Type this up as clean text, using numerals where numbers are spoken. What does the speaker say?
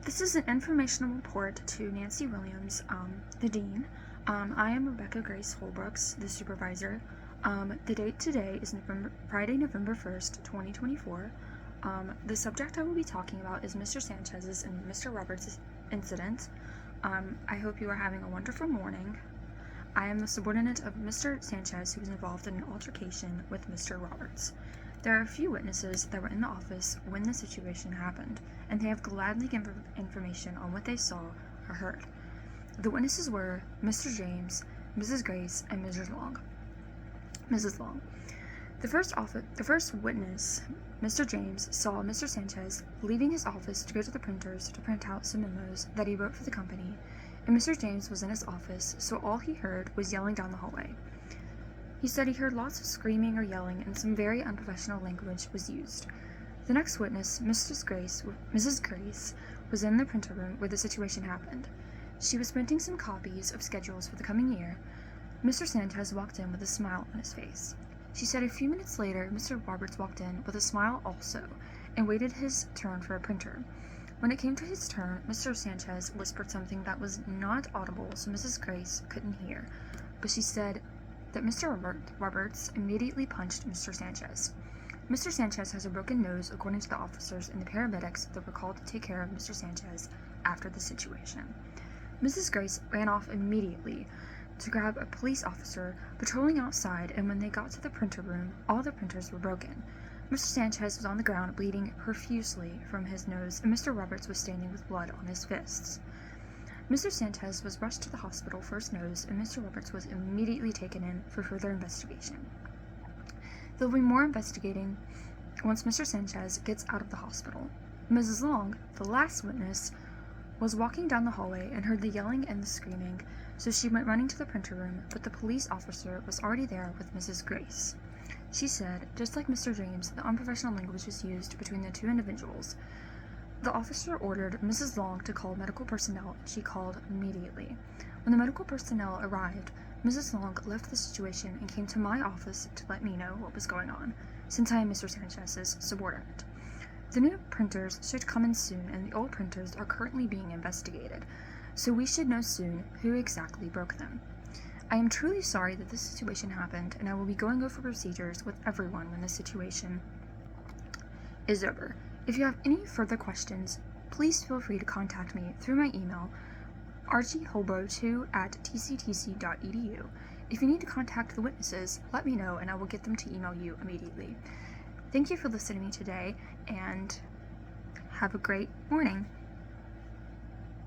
This is an informational report to Nancy Williams, the dean. I am Rebecca Grace Holbrooks, the supervisor. The date today is Friday, November 1st, 2024. The subject I will be talking about is Mr. Sanchez's and Mr. Roberts' incident. I hope you are having a wonderful morning. I am the subordinate of Mr. Sanchez, who was involved in an altercation with Mr. Roberts. There are a few witnesses that were in the office when the situation happened, and they have gladly given information on what they saw or heard. The witnesses were Mr. James, Mrs. Grace, and Mrs. Long. The first witness, Mr. James, saw Mr. Sanchez leaving his office to go to the printers to print out some memos that he wrote for the company, and Mr. James was in his office, so all he heard was yelling down the hallway. He said he heard lots of screaming or yelling, and some very unprofessional language was used. The next witness, Mrs. Grace, was in the printer room where the situation happened. She was printing some copies of schedules for the coming year. Mr. Sanchez walked in with a smile on his face. She said a few minutes later, Mr. Roberts walked in with a smile also, and waited his turn for a printer. When it came to his turn, Mr. Sanchez whispered something that was not audible, so Mrs. Grace couldn't hear, but she said that Mr. Roberts immediately punched Mr. Sanchez. Mr. Sanchez has a broken nose, according to the officers and the paramedics that were called to take care of Mr. Sanchez after the situation. Mrs. Grace ran off immediately to grab a police officer patrolling outside, and when they got to the printer room, all the printers were broken. Mr. Sanchez was on the ground bleeding profusely from his nose, and Mr. Roberts was standing with blood on his fists. Mr. Sanchez was rushed to the hospital for his nose, and Mr. Roberts was immediately taken in for further investigation. There will be more investigating once Mr. Sanchez gets out of the hospital. Mrs. Long, the last witness, was walking down the hallway and heard the yelling and the screaming, so she went running to the printer room, but the police officer was already there with Mrs. Grace. She said, just like Mr. James, the unprofessional language was used between the two individuals. The officer ordered Mrs. Long to call medical personnel, and she called immediately. When the medical personnel arrived, Mrs. Long left the situation and came to my office to let me know what was going on, since I am Mr. Sanchez's subordinate. The new printers should come in soon, and the old printers are currently being investigated, so we should know soon who exactly broke them. I am truly sorry that this situation happened, and I will be going over procedures with everyone when the situation is over. If you have any further questions, please feel free to contact me through my email, rgholbro2@tctc.edu. If you need to contact the witnesses, let me know and I will get them to email you immediately. Thank you for listening to me today, and have a great morning.